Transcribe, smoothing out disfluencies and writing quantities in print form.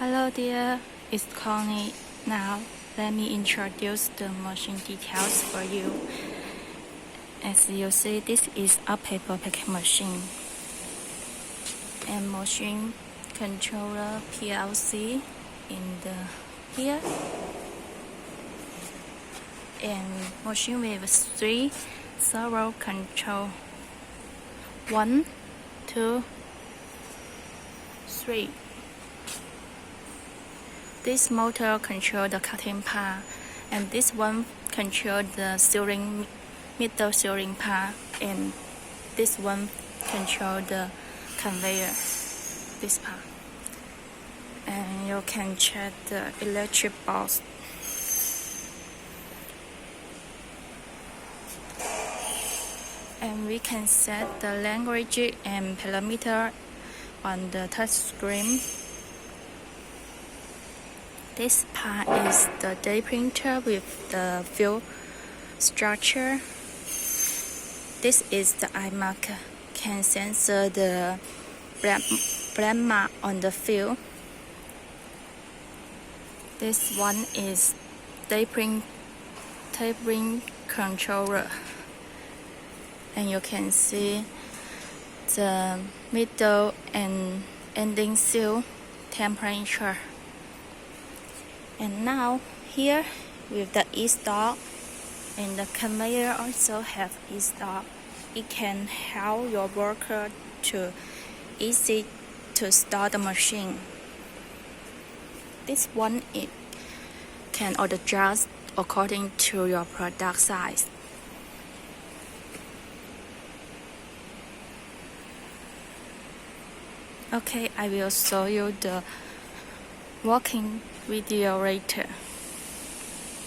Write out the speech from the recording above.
Hello dear, it's Connie. Now let me introduce the machine details for you. As you see, this is a paper packing machine and machine controller PLC in the here, and machine with 3 servo control 1, 2, 3. This motor controls the cutting part, and this one controls the sealing, middle sealing part, and this one controls the conveyor, this part. And you can check the electric box. And we can set the language and parameter on the touch screen. This part is the day printer with the field structure. This is the eye marker, can censor the black mark on the field. This one is tapering controller, and you can see the middle and ending seal temperature. And now here with the e-stop, and the conveyor also have e-stop. It can help your worker to easy to start the machine. This one it can adjust according to your product size. Okay, I will show you the working video later.